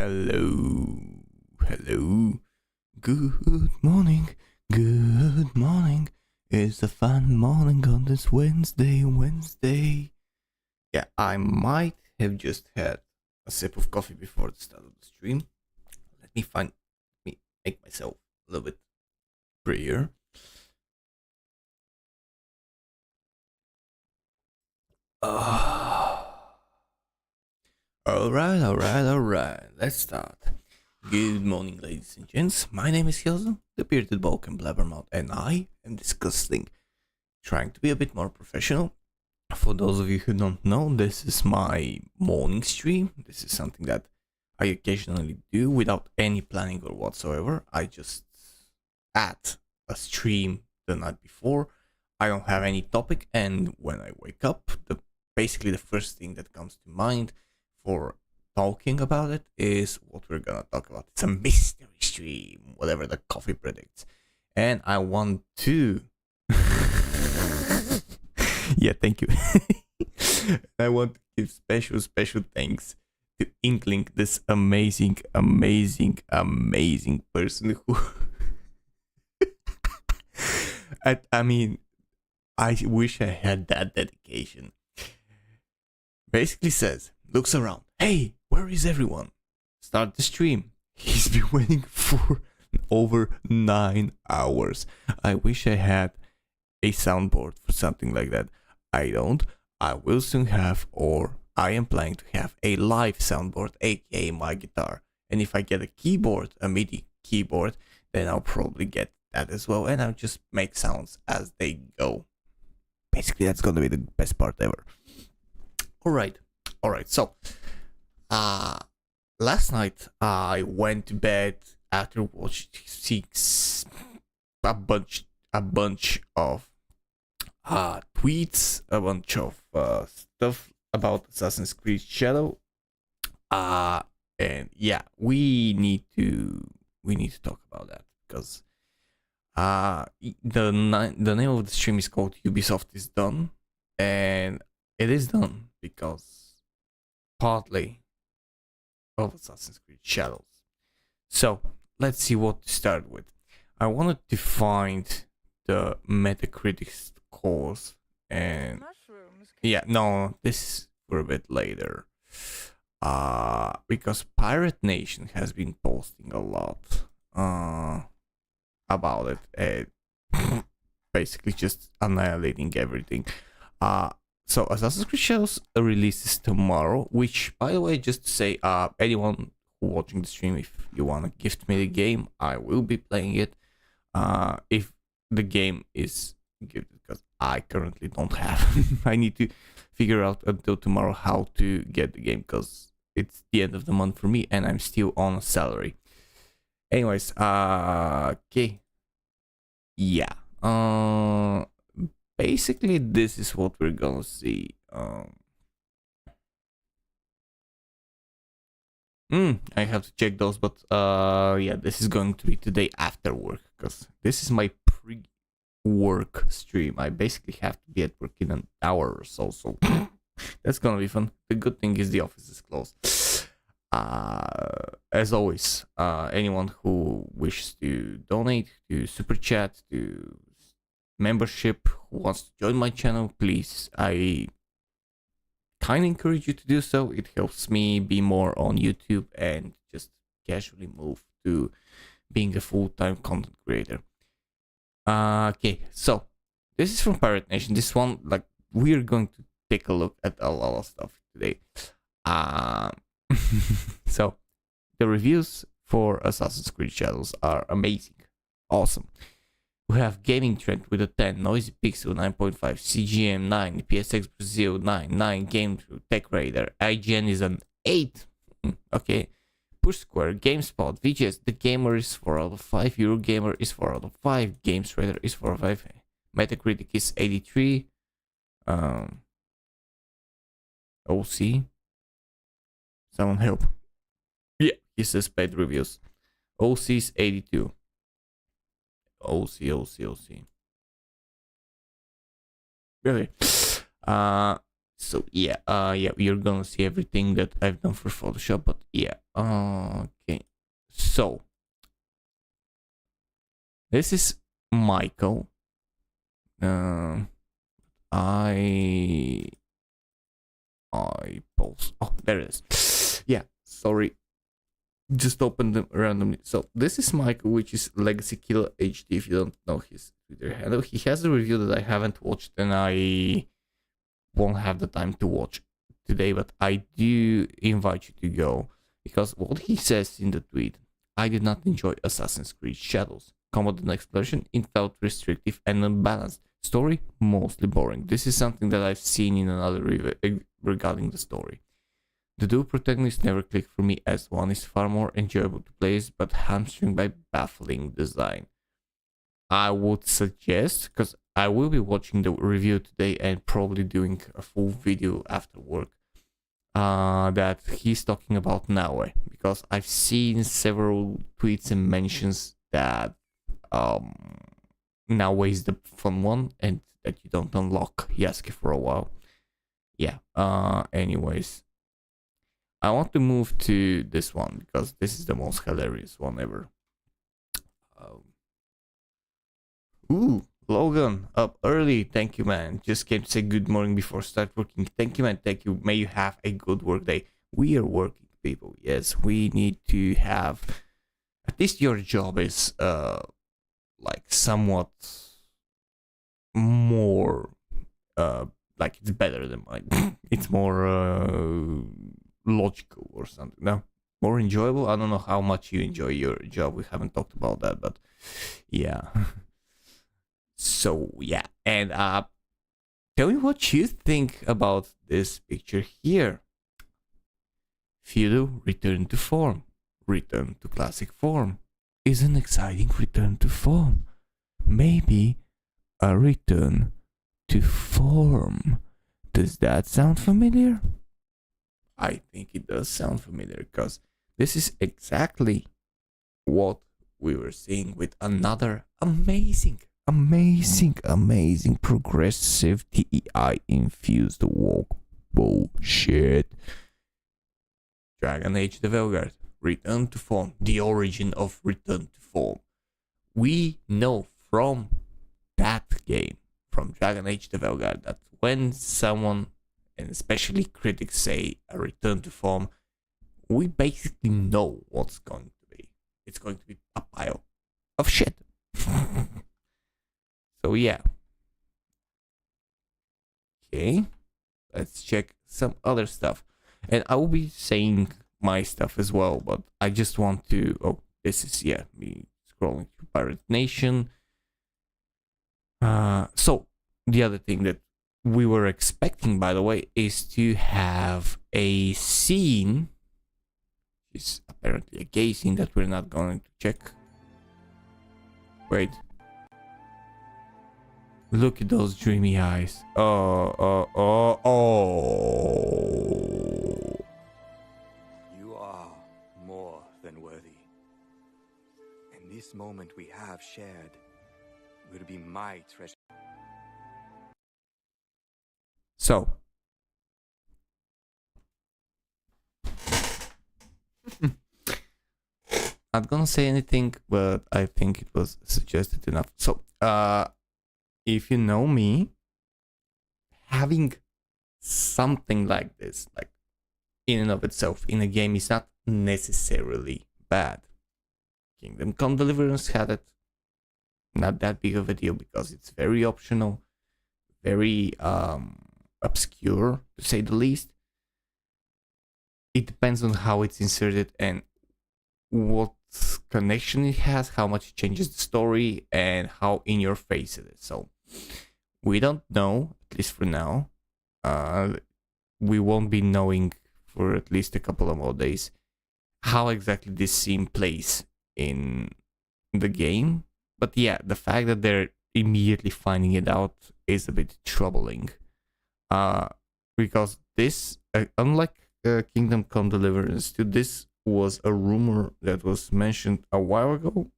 Hello, hello. Good morning, good morning. It's a fun morning on this Wednesday. Yeah, I might have just had a sip of coffee before the start of the stream. Let me make myself a little bit prettier. Alright. Let's start. Good morning, ladies and gents. My name is Hilda, the bearded Balkan blabbermouth, and I am discussing, trying to be a bit more professional. For those of you who don't know, this is my morning stream. This is something that I occasionally do without any planning or whatsoever. I just add a stream the night before. I don't have any topic, and when I wake up, basically the first thing that comes to mind for talking about it is what we're gonna talk about. It's a mystery stream, whatever the coffee predicts. And I want to yeah, thank you. I want to give special thanks to Inkling, this amazing person who I mean, I wish I had that dedication. Basically says, looks around, hey, where is everyone? Start the stream. He's been waiting for over 9 hours. I wish I had a soundboard for something like that. I don't. I will soon have, or I am planning to have, a live soundboard, aka my guitar. And if I get a keyboard, a MIDI keyboard, then I'll probably get that as well, and I'll just make sounds as they go. Basically, that's gonna be the best part ever. Alright, so last night I went to bed after watching a bunch of tweets, a bunch of stuff about Assassin's Creed Shadow. And yeah, we need to talk about that because the name of the stream is called Ubisoft is done, and it is done because partly of Assassin's Creed Shadows. So let's see what to start with. I wanted to find the Metacritic scores, and yeah, no, this is for a bit later. Because Pirate Nation has been posting a lot about it, and basically just annihilating everything. So Assassin's Creed Shadows releases tomorrow, which, by the way, just to say, anyone who watching the stream, if you wanna gift me the game, I will be playing it. If the game is good, because I currently don't have. I need to figure out until tomorrow how to get the game, because it's the end of the month for me and I'm still on a salary. Anyways, okay. Yeah. Basically, this is what we're gonna see. I have to check those, but yeah, this is going to be today after work, because this is my pre-work stream. I basically have to be at work in an hour or so, so that's gonna be fun. The good thing is the office is closed. As always, anyone who wishes to donate, to super chat, to membership, who wants to join my channel, please, I kind of encourage you to do so. It helps me be more on YouTube and just casually move to being a full-time content creator. Okay, so this is from Pirate Nation. This one, like, we're going to take a look at a lot of stuff today. So the reviews for Assassin's Creed Shadows are amazing, awesome. We have Gaming Trend with a 10, Noisy Pixel 9.5, CGM 9, PSX Brazil 9, Game Tech Radar, IGN is an 8. Okay. Push Square, GameSpot, VGS, The Gamer is 4 out of 5, Eurogamer is 4 out of 5, Games Radar is 4 out of 5, Metacritic is 83, OC, someone help. Yeah, he says paid reviews. OC is 82. OC. Really? So yeah, you're gonna see everything that I've done for Photoshop, but yeah, okay. So this is Michael. I post. Oh, there it is. Yeah, sorry, just opened them randomly. So this is Michael, which is Legacy Killer HD. If you don't know his Twitter handle, he has a review that I haven't watched, and I won't have the time to watch today, but I do invite you to go, because what he says in the tweet: I did not enjoy Assassin's Creed Shadows. Combat and exploration, it felt restrictive and unbalanced. Story, mostly boring. This is something that I've seen in another review regarding the story. The two protagonists never clicked for me, as one is far more enjoyable to play as, but hamstringed by baffling design. I would suggest, because I will be watching the review today and probably doing a full video after work, that he's talking about Naue, because I've seen several tweets and mentions that Naue is the fun one and that you don't unlock Yasuke for a while. Yeah, anyways, I want to move to this one because this is the most hilarious one ever. Ooh, Logan, up early. Thank you, man. Just came to say good morning before start working. Thank you, man. Thank you. May you have a good work day. We are working people. Yes, we need to have, at least your job is like somewhat more like it's better than mine. It's more logical or something. No, more enjoyable. I don't know how much you enjoy your job. We haven't talked about that, but yeah. So yeah, and tell me what you think about this picture here. Feudal return to form, return to classic form, is an exciting return to form. Maybe a return to form. Does that sound familiar? I think it does sound familiar, because this is exactly what we were seeing with another amazing progressive TEI infused walk bullshit. Dragon Age the Vanguard, return to form, the origin of return to form. We know from that game, from Dragon Age the Vanguard, that when someone, and especially critics, say a return to form, we basically know what's going to be. It's going to be a pile of shit. So yeah. Okay, let's check some other stuff. And I will be saying my stuff as well, but I just want to, oh, this is, yeah, me scrolling to Pirate Nation. So the other thing that we were expecting, by the way, is to have a scene. It's apparently a gay scene that we're not going to check. Wait. Look at those dreamy eyes. Oh. You are more than worthy. And this moment we have shared will be my treasure. So. Not gonna say anything, but I think it was suggested enough. So, if you know me, having something like this, like in and of itself, in a game is not necessarily bad. Kingdom Come Deliverance had it. Not that big of a deal because it's very optional, very obscure, to say the least. It depends on how it's inserted and what connection it has, how much it changes the story, and how in your face it is. So we don't know, at least for now. We won't be knowing for at least a couple of more days how exactly this scene plays in the game. But yeah, the fact that they're immediately finding it out is a bit troubling. Because this, unlike Kingdom Come Deliverance, this was a rumor that was mentioned a while ago,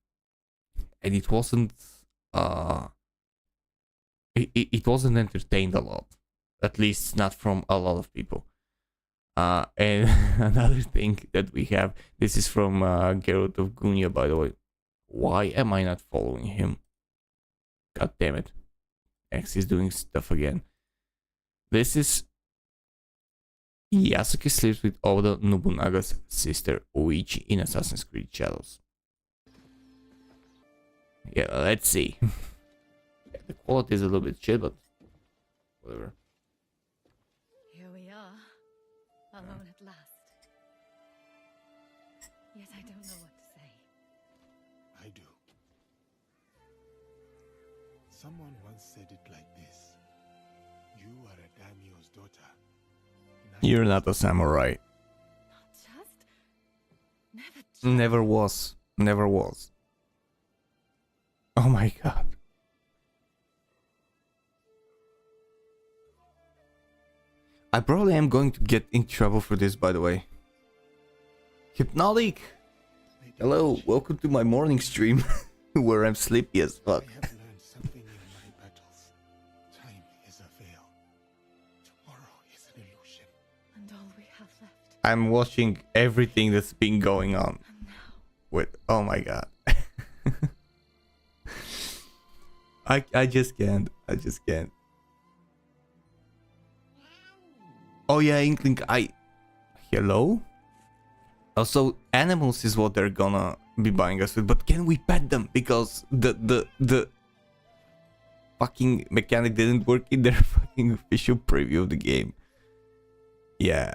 and it wasn't it wasn't entertained a lot. At least not from a lot of people. And another thing that we have, this is from Geralt of Gunya, by the way. Why am I not following him? God damn it. X is doing stuff again. This is Yasuke sleeps with Oda Nobunaga's sister Oichi in Assassin's Creed Shadows. Yeah, let's see. Yeah, the quality is a little bit shit, but whatever. Here we are, alone at last. Yet I don't know what to say. I do. Someone once said it like this. You are a daimyo's daughter. You're not a samurai. Not just... Never just... Never was. Never was. Oh my god. I probably am going to get in trouble for this, by the way. Hypnotic! Hello, welcome to my morning stream, where I'm sleepy as fuck. I have learned something in my battles. Time is a veil. Tomorrow is an illusion. And all we have left. I'm watching everything that's been going on. And now... With, oh my god. I just can't. I just can't. Oh yeah, Inkling, hello? Also, animals is what they're gonna be buying us with, but can we pet them? Because the fucking mechanic didn't work in their fucking official preview of the game. Yeah.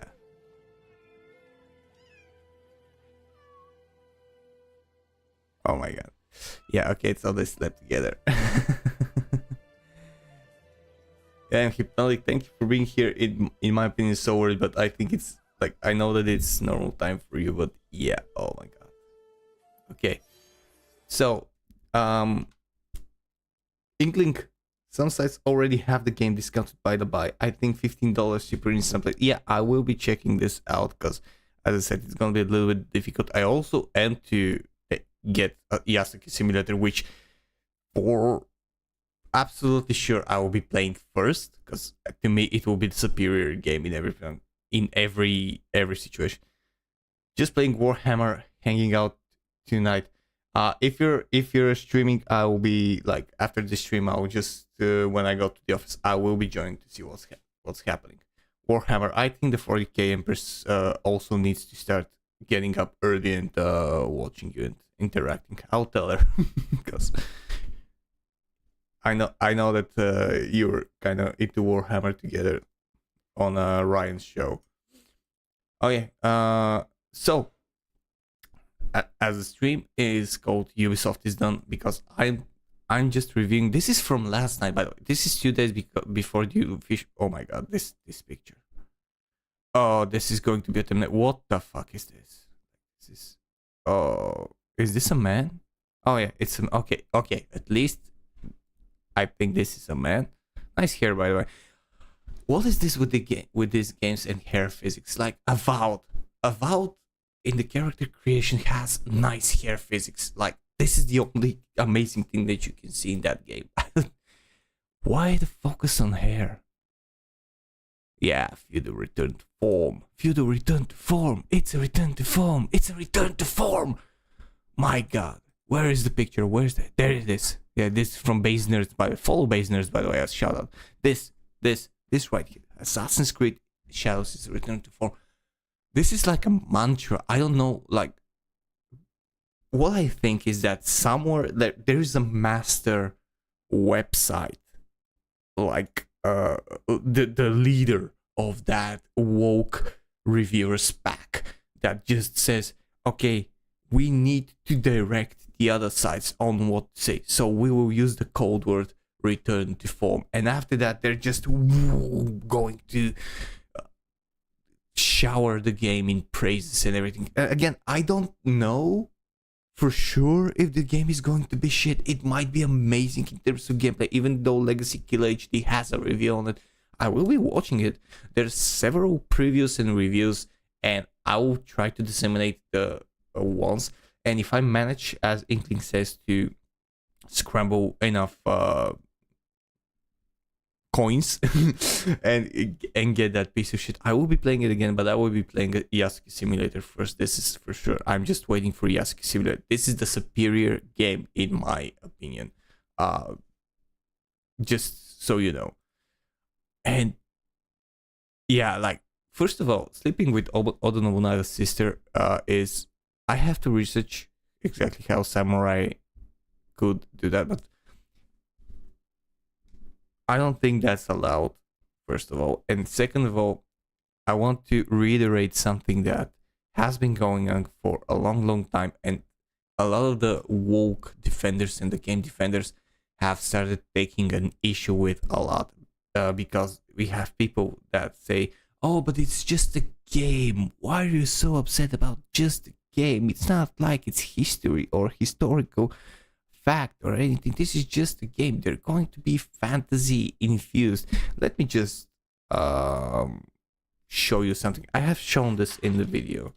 Oh my god. Yeah, okay, so they slept together. Yeah, Hypnotic, thank you for being here. In my opinion, it's so early, but I think it's like, I know that it's normal time for you, but yeah, oh my god. Okay, so Inkling, some sites already have the game discounted by the buy. I think $15 cheaper in some place. Yeah, I will be checking this out because, as I said, it's gonna be a little bit difficult. I also aim to get a Yasuke Simulator, which for absolutely sure I will be playing first, because to me it will be the superior game in everything, in every situation. Just playing Warhammer, hanging out tonight. If you're streaming, I will be like, after the stream, I will just when I go to the office, I will be joining to see what's happening. Warhammer, I think the 40k Empress also needs to start getting up early and watching you and interacting. I'll tell her because I know that you're kind of into Warhammer together on Ryan's show. Oh yeah. So as the stream is called Ubisoft is done, because I'm just reviewing. This is from last night, by the way. This is 2 days before the fish. Oh my god, this picture. Oh, this is going to be a thumbnail. What the fuck is this? This is. Oh, is this a man? Oh yeah, it's an. Okay. At least I think this is a man. Nice hair, by the way. What is this with the game, with these games and hair physics? Like Avowed in the character creation has nice hair physics. Like, this is the only amazing thing that you can see in that game. Why the focus on hair? Yeah, Feudal return to form. Feudal return to form. It's a return to form. It's a return to form. My god. Where is the picture? Where's that? There it is. Yeah, this is from Base Nerds, by the way. Follow Base Nerds, by the way, as shout out. This right here. Assassin's Creed Shadows is a return to form. This is like a mantra. I don't know, like, what I think is that somewhere there is a master website, like the leader of that woke reviewers pack, that just says, okay, we need to direct the other sites on what to say, so we will use the code word return to form, and after that they're just going to shower the game in praises and everything. Again, I don't know for sure if the game is going to be shit. It might be amazing in terms of gameplay, even though Legacy Killer HD has a review on it. I will be watching it. There's several previews and reviews, and I will try to disseminate the ones. And if I manage, as Inkling says, to scramble enough coins and get that piece of shit. I will be playing it again, but I will be playing Yasuke Simulator first. This is for sure. I'm just waiting for Yasuke Simulator. This is the superior game in my opinion. Just so you know. And yeah, like, first of all, sleeping with Oda Nobunaga's sister is, I have to research exactly how samurai could do that, but I don't think that's allowed, first of all. And second of all, I want to reiterate something that has been going on for a long time, and a lot of the woke defenders and the game defenders have started taking an issue with a lot, because we have people that say, oh, but it's just a game. Why are you so upset about just a game? It's not like it's history or historical fact or anything. This is just a game. They're going to be fantasy infused. Let me just show you something. I have shown this in the video.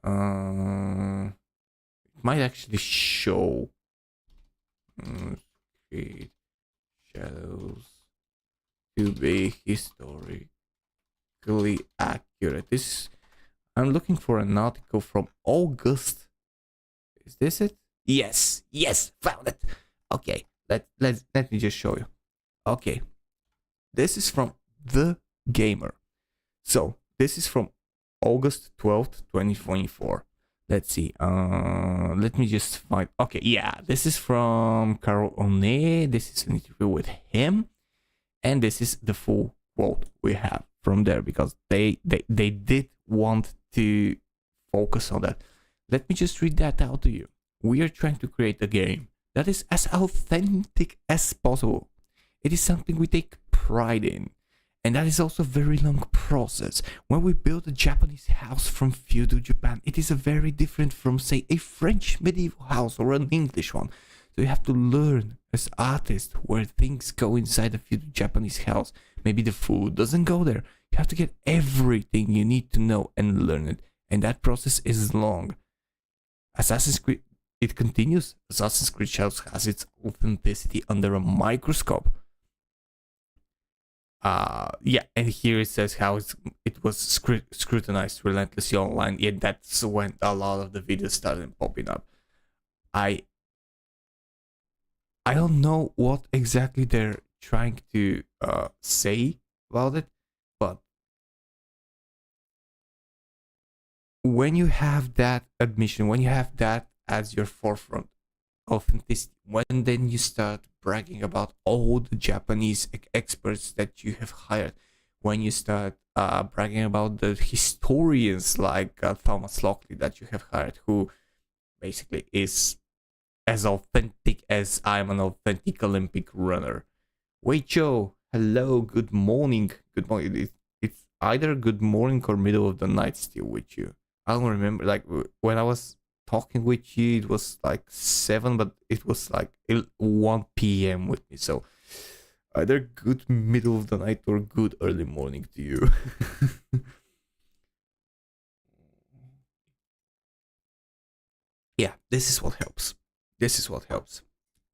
It might actually show create shadows to be historically accurate. This, I'm looking for an article from August. Is this it? Yes, found it. Okay, let me just show you. Okay, this is from The Gamer. So this is from August 12th, 2024. Let's see. Let me just find. Okay, yeah, this is from Carol One. This is an interview with him, and this is the full quote we have from there, because they did want to focus on that. Let me just read that out to you. We are trying to create a game that is as authentic as possible. It is something we take pride in. And that is also a very long process. When we build a Japanese house from feudal Japan, it is a very different from, say, a French medieval house or an English one. So you have to learn as artists where things go inside a feudal Japanese house. Maybe the food doesn't go there. You have to get everything you need to know and learn it. And that process is long. Assassin's Creed, it continues. Assassin's Creed Shadows has its authenticity under a microscope. Yeah, and here it says how it was scrutinized relentlessly online. Yeah, that's when a lot of the videos started popping up. I don't know what exactly they're trying to say about it, but when you have that admission, when you have that as your forefront, authenticity, when then you start bragging about all the Japanese experts that you have hired, when you start bragging about the historians like Thomas Lockley that you have hired, who basically is as authentic as I'm an authentic Olympic runner. Wait, Joe, hello, good morning. Good morning. It's either good morning or middle of the night still with you. I don't remember, like, when I was talking with you, it was like 7, but it was like 1 p.m. with me. So either good middle of the night or good early morning to you. Yeah, this is what helps. This is what helps.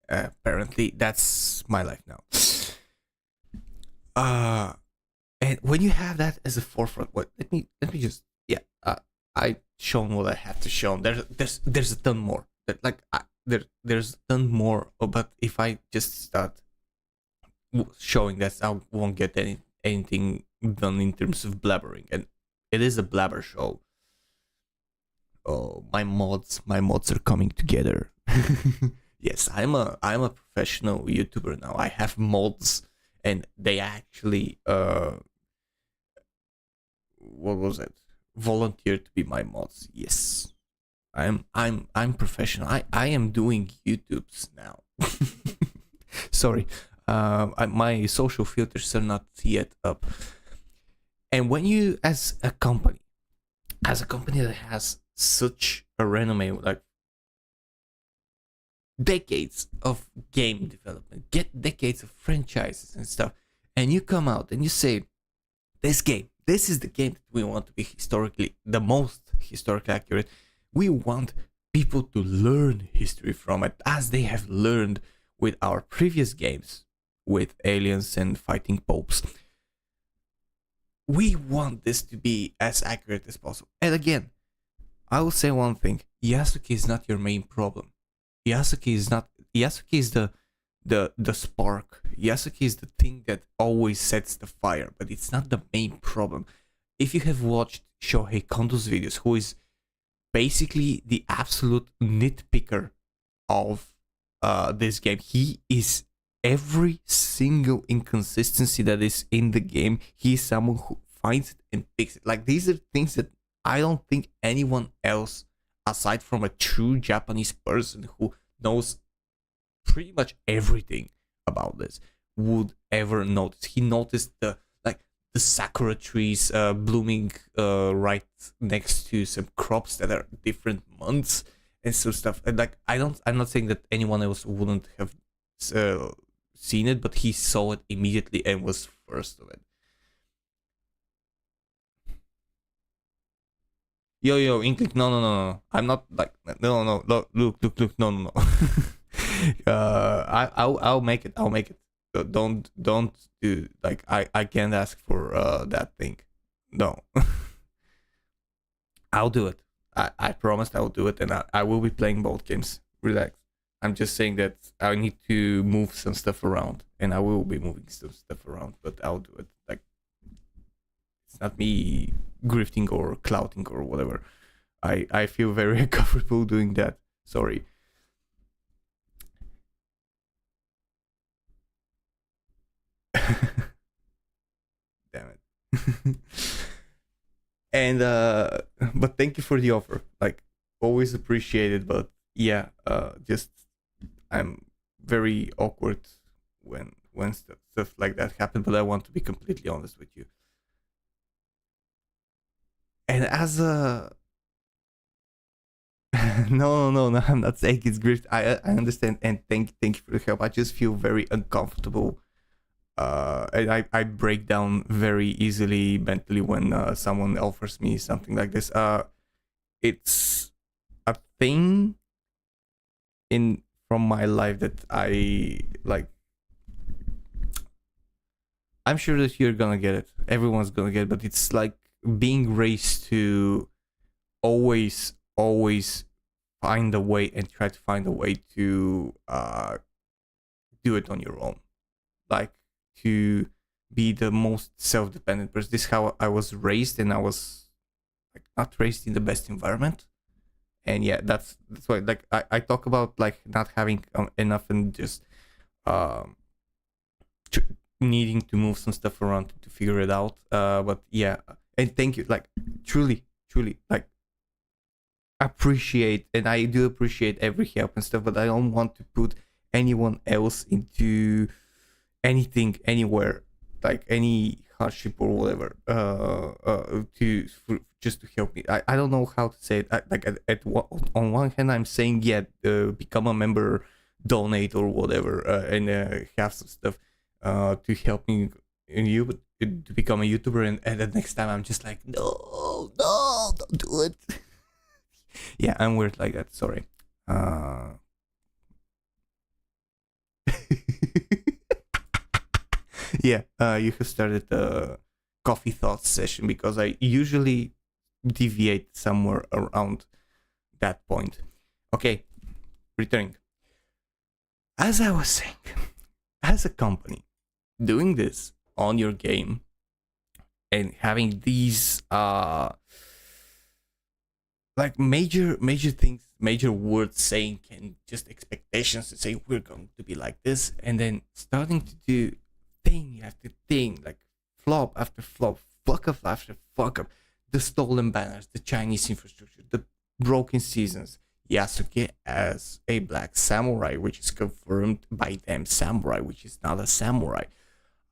Apparently, that's my life now. And when you have that as a forefront, let me just, yeah. I shown what I have to show. There's a ton more. There's a ton more. But if I just start showing that, I won't get anything done in terms of blabbering. And it is a blabber show. Oh, my mods are coming together. Yes, I'm a professional YouTuber now. I have mods, and they actually what was it? Volunteered to be my mods. Yes, I'm professional. I am doing YouTubes now. Sorry, my social filters are not yet up. And when you, as a company that has such a resume, like decades of game development, decades of franchises and stuff, and you come out and you say, this is the game that we want to be the most historically accurate. We want people to learn history from it, as they have learned with our previous games. with aliens and fighting popes. We want this to be as accurate as possible. And again, I will say one thing: Yasuke is not your main problem. Yasuke is not. Yasuke is the spark. Yasuke is the thing that always sets the fire, but it's not the main problem. If you have watched Shohei Kondo's videos, who is basically the absolute nitpicker of this game, he is every single inconsistency that is in the game. He is someone who finds it and fixes it. Like, these are things that I don't think anyone else, aside from a true Japanese person who knows pretty much everything about this, would ever notice. He noticed the sakura trees blooming right next to some crops that are different months and so stuff. And like, I'm not saying that anyone else wouldn't have seen it, but he saw it immediately and was first of it. Yo, Inkling, no. I'm not like, no. Look, no. I'll make it. Don't do, like, I can't ask for that thing. No. I'll do it. I promised I'll do it, and I will be playing both games. Relax. I'm just saying that I need to move some stuff around, and I will be moving some stuff around, but I'll do it. Like, it's not me grifting or clouting or whatever. I feel very comfortable doing that. Sorry. Damn it. And but thank you for the offer. Like, always appreciated, but yeah, just I'm very awkward when stuff like that happens, but I want to be completely honest with you. And as a no, I'm not saying it's great. I understand, and thank you for the help. I just feel very uncomfortable. And I break down very easily mentally when someone offers me something like this. It's a thing from my life that I like. I'm sure that you're gonna get it. Everyone's gonna get it, but it's like being raised to always find a way and try to find a way to do it on your own. Like, to be the most self-dependent person. This is how I was raised, and I was like not raised in the best environment. And yeah, that's why, like, I talk about like not having enough and just needing to move some stuff around to figure it out. But yeah, and thank you, like, truly, like, appreciate, and I do appreciate every help and stuff, but I don't want to put anyone else into anything, anywhere, like any hardship or whatever, just to help me. I don't know how to say it. On one hand, I'm saying, yeah, become a member, donate or whatever, and have some stuff to help me in you to become a YouTuber, and the next time I'm just like, no, don't do it. Yeah, I'm weird like that. Sorry. Yeah, you have started the coffee thoughts session, because I usually deviate somewhere around that point. Okay, returning. As I was saying, as a company, doing this on your game and having these like major things, major words saying, and just expectations to say we're going to be like this, and then starting to do thing after thing, like flop after flop, fuck up after fuck up, the stolen banners, the Chinese infrastructure, the broken seasons, Yasuke as a black samurai, which is confirmed by them samurai, which is not a samurai,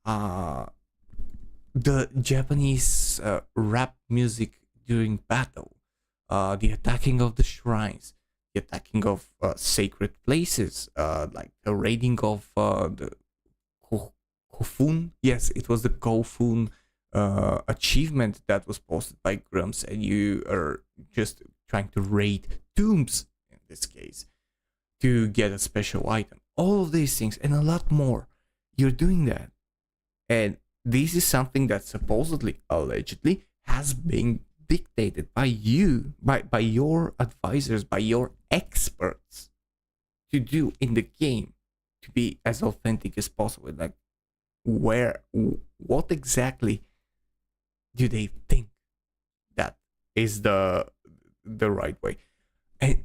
the Japanese rap music during battle, the attacking of the shrines, the attacking of sacred places, like the raiding of the Kofun. Yes, it was the Kofun achievement that was posted by Grumps, and you are just trying to raid tombs in this case to get a special item. All of these things and a lot more. you're doing that. And this is something that supposedly, allegedly, has been dictated by you, by your advisors, by your experts to do in the game to be as authentic as possible. Like, what exactly do they think that is the right way? And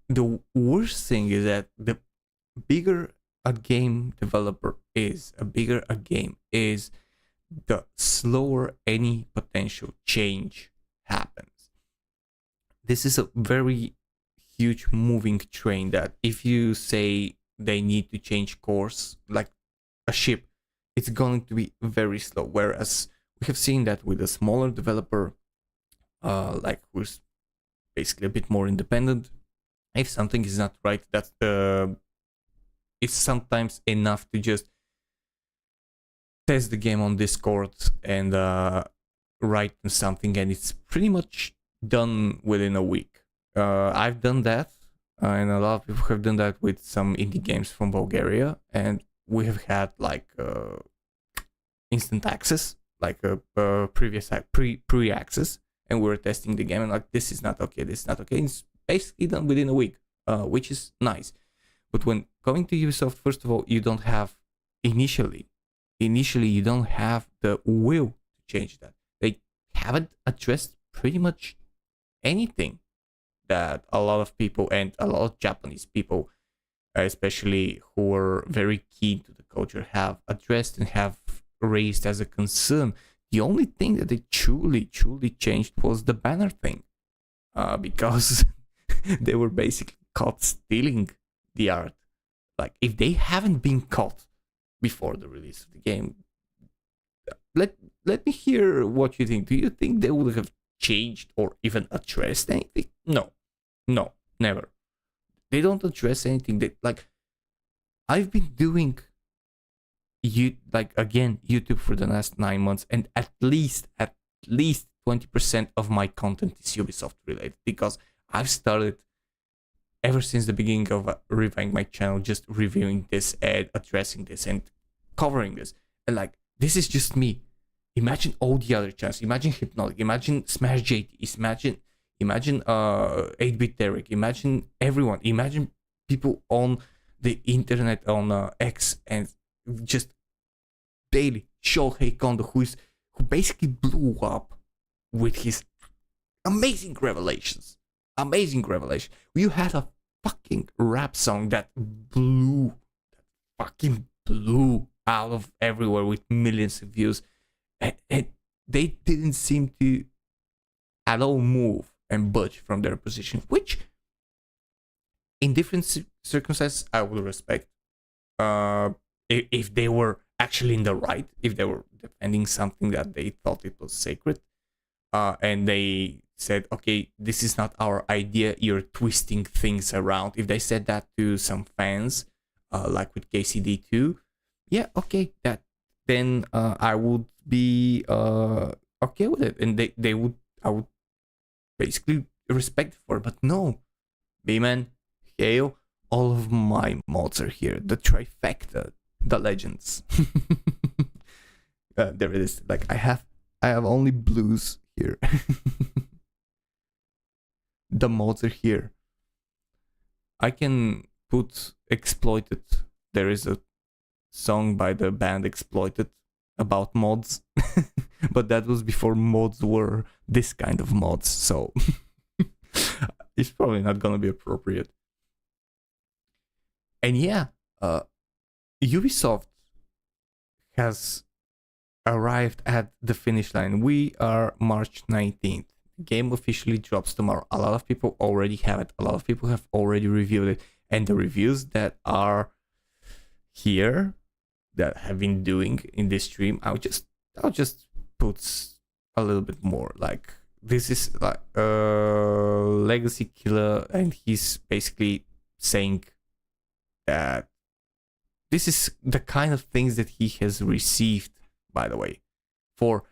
the worst thing is that the bigger a game developer is, the slower any potential change happens. This is a very huge moving train that if you say they need to change course like a ship, it's going to be very slow. Whereas we have seen that with a smaller developer, like who's basically a bit more independent, if something is not right, it's sometimes enough to just test the game on Discord and write something, and it's pretty much done within a week. I've done that, and a lot of people have done that with some indie games from Bulgaria, and we have had like instant access, like a pre-access, and we were testing the game, and like, this is not okay, this is not okay. It's basically done within a week, which is nice. But when going to Ubisoft, first of all, you don't have initially you don't have the will to change that. They haven't addressed pretty much anything that a lot of people and a lot of Japanese people, especially who are very keen to the culture, have addressed and have raised as a concern. The only thing that they truly changed was the banner thing, because they were basically caught stealing the art. Like, if they haven't been caught before the release of the game, let me hear what you think. Do you think they would have changed or even addressed anything? No, never. They don't address anything. That, like, I've been doing YouTube for the last 9 months, and at least 20% of my content is Ubisoft related, because I've started ever since the beginning of reviewing my channel, just reviewing this and addressing this and covering this. And like, this is just me. Imagine all the other channels. Imagine Hypnotic. Imagine Smash JT. Imagine 8-Bit Derek. Imagine everyone. Imagine people on the internet, on X, and just daily. Shohei Kondo, who basically blew up with his amazing revelations. You had a fucking rap song that fucking blew out of everywhere with millions of views, and they didn't seem to at all move and budge from their position, which in different circumstances I would respect. If they were actually in the right, if they were defending something that they thought it was sacred, and they said, okay, this is not our idea, you're twisting things around. If they said that to some fans, like with KCD2, yeah, okay, then I would be okay with it, and I would basically respect it for it. But no, B-Man, Hale, all of my mods are here, the trifecta, the legends. There it is. Like, I have only blues here. The mods are here. I can put Exploited. There is a song by the band Exploited about mods, but that was before mods were this kind of mods, so it's probably not gonna be appropriate. And yeah, Ubisoft has arrived at the finish line. We are March 19th. The game officially drops tomorrow. A lot of people already have it. A lot of people have already reviewed it. And the reviews that are here, that have been doing in this stream, I'll just put a little bit more. Like, this is like Legacy Killer, and he's basically saying that this is the kind of things that he has received, by the way, for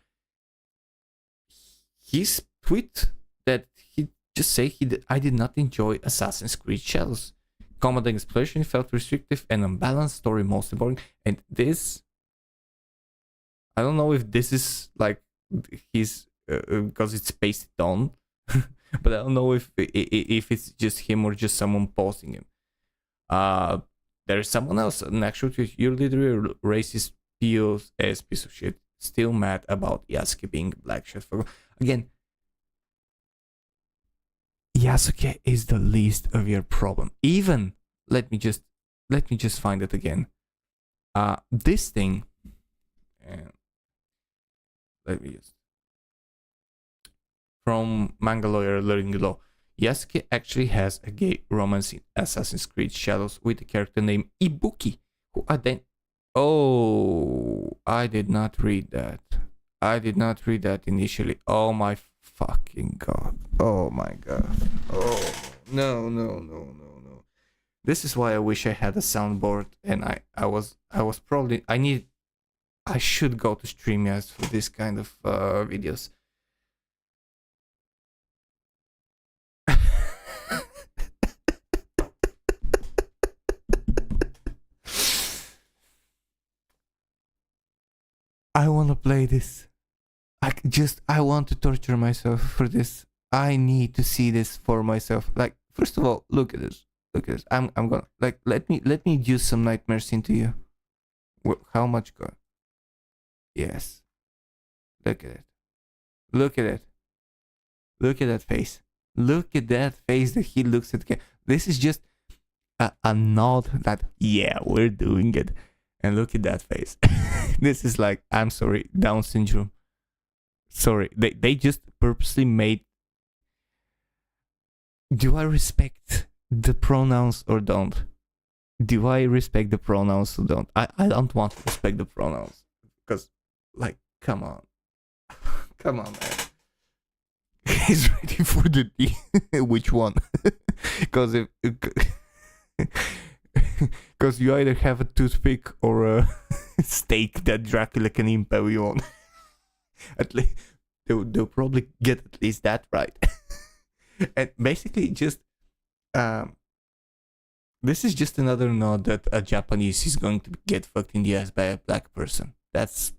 his tweet that he just say I did not enjoy Assassin's Creed Shadows. combat and exploration felt restrictive and unbalanced, story mostly boring. And this, I don't know if this is like his because it's pasted on, but I don't know if it's just him or just someone posting him. There's someone else, an actual tweet. You're literally racist POS piece of shit. Still mad about Yasuke being black shit for again. Yasuke is the least of your problem. Even let me just find it again. This thing. Let me just from manga lawyer learning law. Yasuke actually has a gay romance in Assassin's Creed Shadows with a character named Ibuki, who Oh, I did not read that. I did not read that initially. Oh my fucking god. Oh my god. Oh no. This is why I wish I had a soundboard, and I was probably I should go to StreamYard for this kind of videos. I want to play this. I want to torture myself for this. I need to see this for myself. Like, first of all, look at this. Look at this. I'm gonna like let me use some nightmares into you. How much go? Yes. Look at it. Look at it. Look at that face. Look at that face that he looks at. This is just a nod that yeah, we're doing it. And look at that face. This is like, I'm sorry, Down syndrome. Sorry, they just purposely made. Do I respect the pronouns or don't? Do I respect the pronouns or don't? I don't want to respect the pronouns. Because, like, come on. Come on, man. He's ready for the D. Which one? Because if... Because you either have a toothpick or a steak that Dracula can impale you on. At least they'll probably get at least that right. And basically, just this is just another nod that a Japanese is going to get fucked in the ass by a black person. That's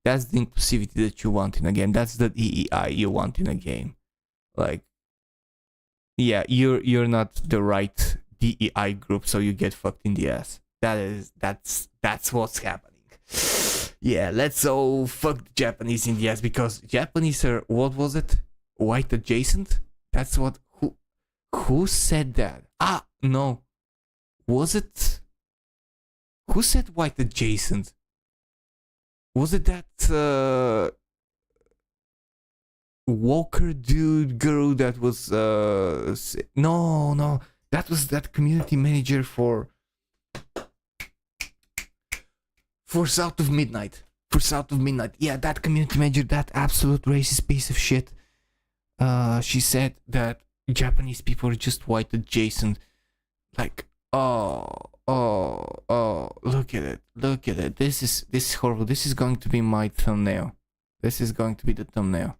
the inclusivity that you want in a game. That's the DEI you want in a game. Like, yeah, you're not the right DEI group, so you get fucked in the ass. That's what's happening. Yeah, let's all fuck the Japanese in the ass because Japanese are, what was it? White adjacent? That's what, who said that? No. Was it, who said white adjacent? Was it that, Walker dude girl that was, no. That was that community manager for South of Midnight. For South of Midnight. Yeah, that community manager, that absolute racist piece of shit. She said that Japanese people are just white adjacent. Like, oh, look at it. This is horrible. This is going to be my thumbnail. This is going to be the thumbnail.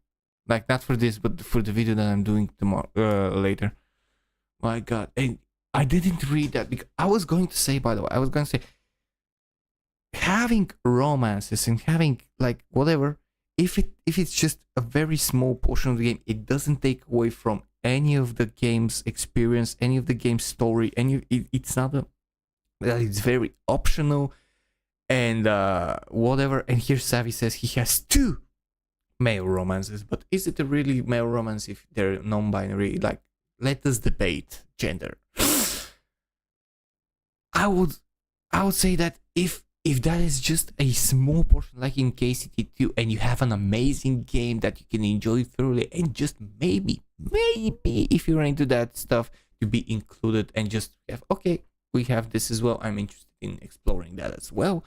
Like, not for this, but for the video that I'm doing tomorrow, later. My god. And I didn't read that because I was going to say, by the way, having romances and having like whatever, if it's just a very small portion of the game, it doesn't take away from any of the game's experience, any of the game's story, it's not it's very optional and whatever. And here Savvy says he has 2 male romances, but is it a really male romance if they're non-binary? Like, let us debate gender. I would say that if that is just a small portion, like in KCT2, and you have an amazing game that you can enjoy thoroughly, and just maybe if you're into that stuff, to be included and just have, okay, we have this as well, I'm interested in exploring that as well,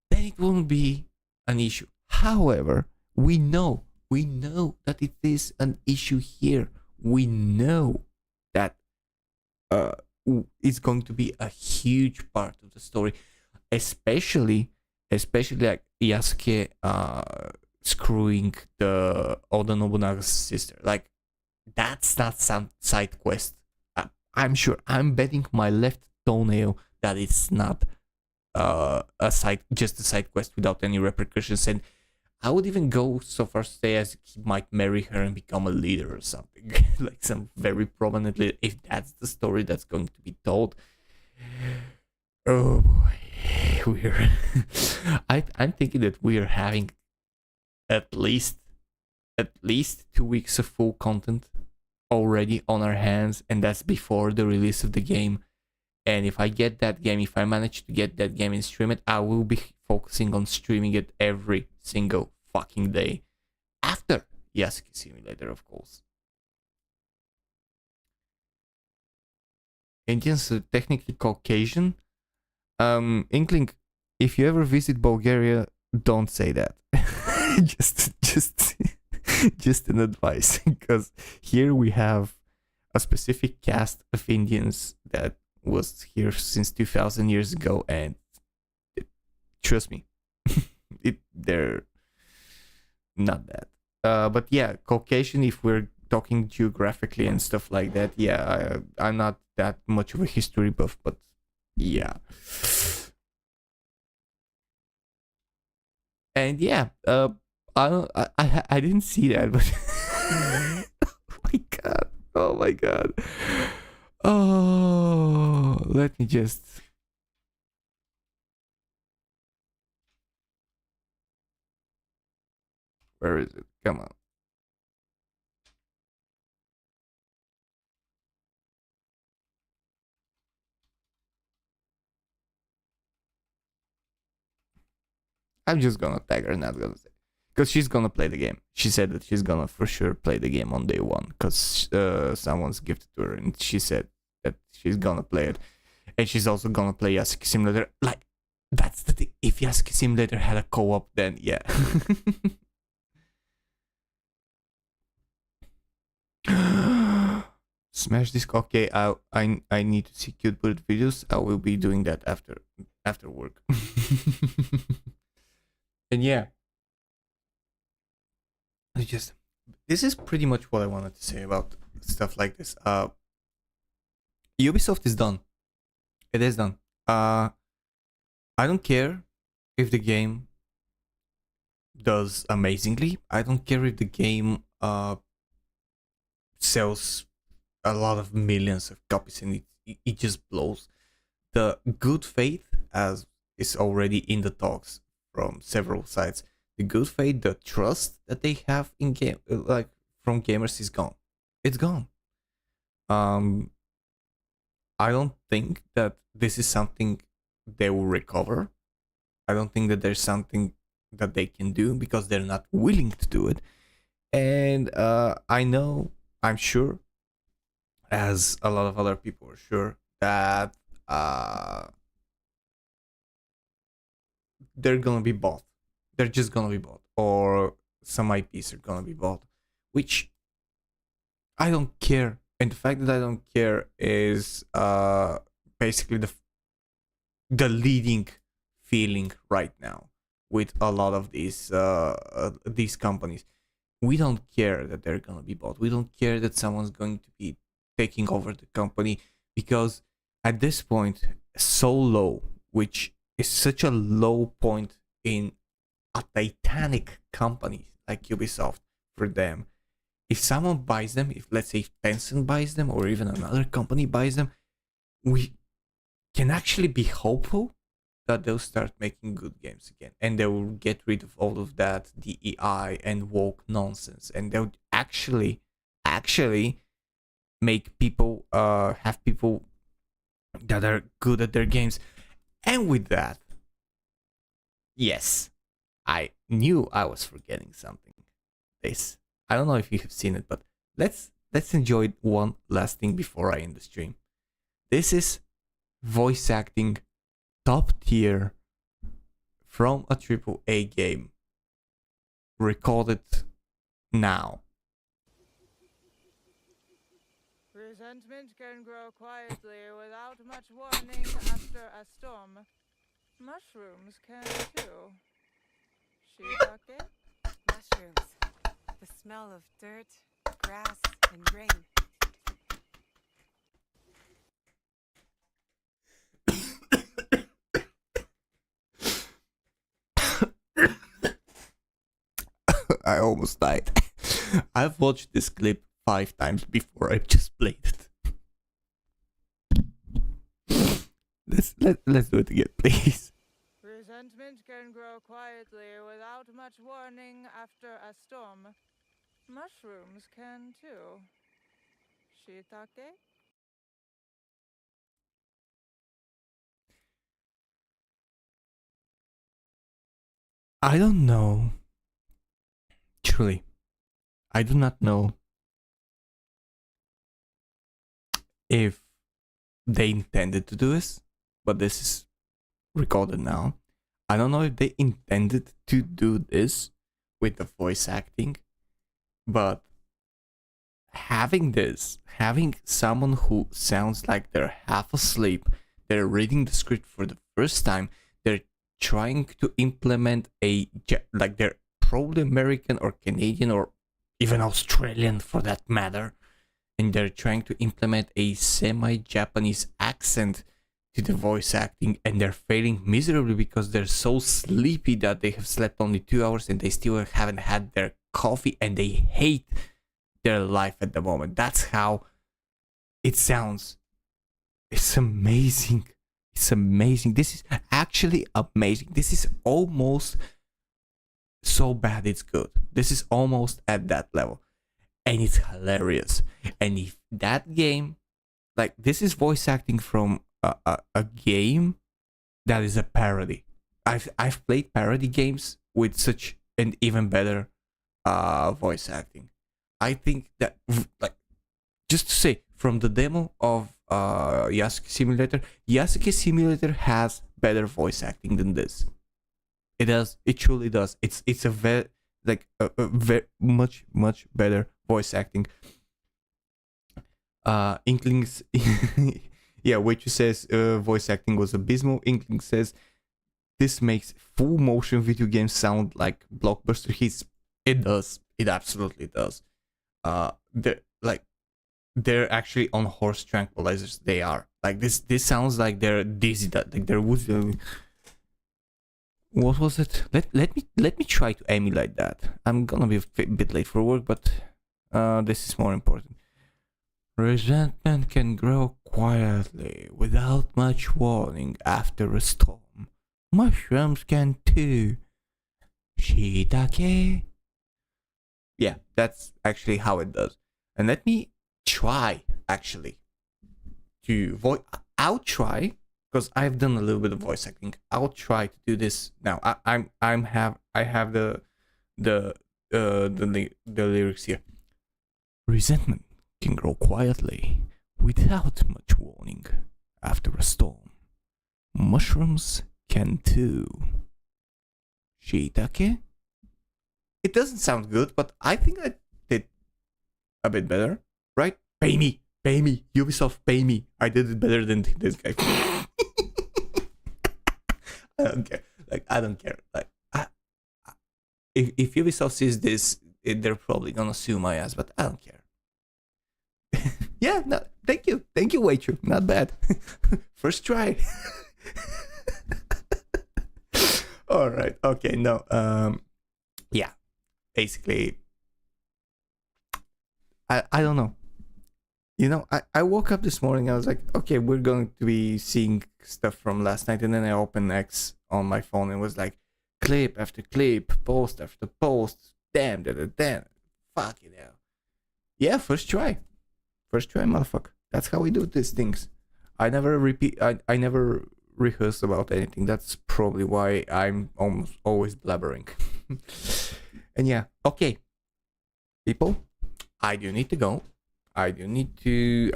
then it won't be an issue. However, we know that it is an issue here. We know that it's going to be a huge part of the story, especially like Yasuke screwing the Oda Nobunaga's sister. Like, that's not some side quest. I'm sure, I'm betting my left toenail that it's not just a side quest without any repercussions. And I would even go so far as to say as he might marry her and become a leader or something. Like some very prominent leader, if that's the story that's going to be told. Oh boy, we're I'm thinking that we are having at least 2 weeks of full content already on our hands, and that's before the release of the game. And if I get that game, if I manage to get that game and stream it, I will be focusing on streaming it every single fucking day after Yasuke Simulator, of course. Indians are technically Caucasian. Inkling, if you ever visit Bulgaria, don't say that. just an advice, because here we have a specific caste of Indians that was here since 2000 years ago, and trust me, they're not that. But yeah, Caucasian, if we're talking geographically and stuff like that, yeah, I'm not that much of a history buff, but yeah. And yeah, I didn't see that, but oh my god. Oh, let me just. Where is it? Come on. I'm just gonna tag her, not gonna say. Because she's gonna play the game. She said that she's gonna for sure play the game on day one. Because someone's gifted to her, and she said that she's gonna play it. And she's also gonna play Yasuke Simulator. Like, that's the thing. If Yasuke Simulator had a co-op, then yeah. Smash Disc. Okay, I need to see cute bullet videos. I will be doing that after work. And yeah, this is pretty much what I wanted to say about stuff like this. Ubisoft is done. It is done. I don't care if the game does amazingly. I don't care if the game sells a lot of millions of copies and it just blows. The good faith, as is already in the talks from several sides, the good faith, the trust that they have in game, like from gamers, is gone. It's gone. I don't think that this is something they will recover. I don't think that there's something that they can do because they're not willing to do it. And I'm sure, as a lot of other people are sure, that they're gonna be bought. They're just gonna be bought, or some IPs are gonna be bought, which I don't care. And the fact that I don't care is basically the leading feeling right now with a lot of these companies. We don't care that they're gonna be bought. We don't care that someone's going to be taking over the company, because at this point, so low, which is such a low point in a titanic company like Ubisoft, for them, if someone buys them, if let's say if Tencent buys them or even another company buys them, we can actually be hopeful that they'll start making good games again, and they will get rid of all of that DEI and woke nonsense, and they'll actually make people have people that are good at their games. And with that, yes, I knew I was forgetting something. I don't know if you have seen it, but let's enjoy one last thing before I end the stream. This is voice acting top tier from a AAA game, recorded now. Resentment can grow quietly without much warning after a storm. Mushrooms can too. Shiitake? Mushrooms. The smell of dirt, grass, and rain. I almost died. I've watched this clip 5 times before I just played it. Let's do it again, please. Resentment can grow quietly without much warning after a storm. Mushrooms can too. Shiitake? I don't know. Truly, I do not know if they intended to do this, but this is recorded now. I don't know if they intended to do this with the voice acting, but having someone who sounds like they're half asleep, they're reading the script for the first time, they're trying to implement like they're probably American or Canadian or even Australian for that matter, and they're trying to implement a semi-Japanese accent to the voice acting, and they're failing miserably because they're so sleepy that they have slept only 2 hours and they still haven't had their coffee and they hate their life at the moment. That's how it sounds. It's amazing. It's amazing. This is actually amazing. This is almost so bad it's good. This is almost at that level. And it's hilarious. And if that game, like, this is voice acting from a game that is a parody. I've played parody games with such an even better voice acting. I think that, like, just to say, from the demo of Yasuke Simulator has better voice acting than this. It does. It truly does. It's a very much better voice acting. Inklings, yeah, Waitress says voice acting was abysmal. Inkling says this makes full motion video games sound like blockbuster hits. It does. It absolutely does. They're actually on horse tranquilizers. They are like this. This sounds like they're dizzy. That like there was. What was it? Let me try to emulate that. I'm gonna be a bit late for work, but this is more important. Resentment can grow quietly without much warning after a storm. Mushrooms can too. Shiitake. Yeah, that's actually how it does. And let me try actually to I'll try, because I've done a little bit of voice acting. I'll try to do this now. I have the lyrics here. Resentment can grow quietly without much warning after a storm. Mushrooms can too. Shiitake? It doesn't sound good, but I think I did a bit better, right? Pay me, Ubisoft, pay me. I did it better than this guy. I don't care. I don't care. If Ubisoft sees this, they're probably gonna sue my ass, but I don't care. Yeah, no, thank you, Waitress. Not bad. First try. All right. Okay. No. Yeah. Basically, I don't know. You know, I woke up this morning. I was like, okay, we're going to be seeing stuff from last night, and then I opened X on my phone and was like, clip after clip, post after post. Damn. Fuck it hell. Yeah, first try, motherfucker. That's how we do these things. I never repeat. I never rehearse about anything. That's probably why I'm almost always blabbering. And yeah, okay, people, I do need to go. I do need to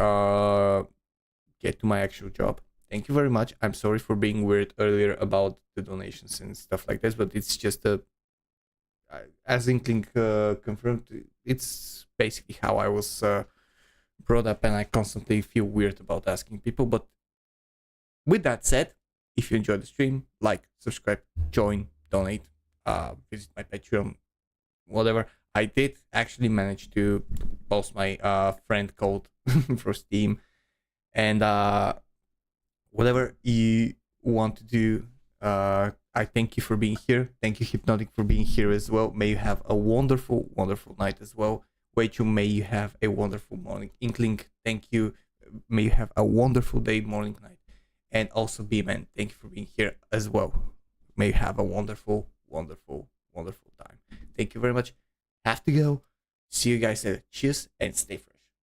get to my actual job. Thank you very much. I'm sorry for being weird earlier about the donations and stuff like this, but it's just as Inkling confirmed, it's basically how I was brought up, and I constantly feel weird about asking people. But with that said, if you enjoyed the stream, like, subscribe, join, donate, visit my Patreon, whatever. I did actually manage to post my friend code for Steam, and whatever you want to do, I thank you for being here. Thank you, Hypnotic, for being here as well. May you have a wonderful, wonderful night as well. Weichu, may you have a wonderful morning. Inkling, thank you. May you have a wonderful day, morning, night. And also B-Man, thank you for being here as well. May you have a wonderful, wonderful, wonderful time. Thank you very much. Have to go. See you guys later. Cheers and stay fresh.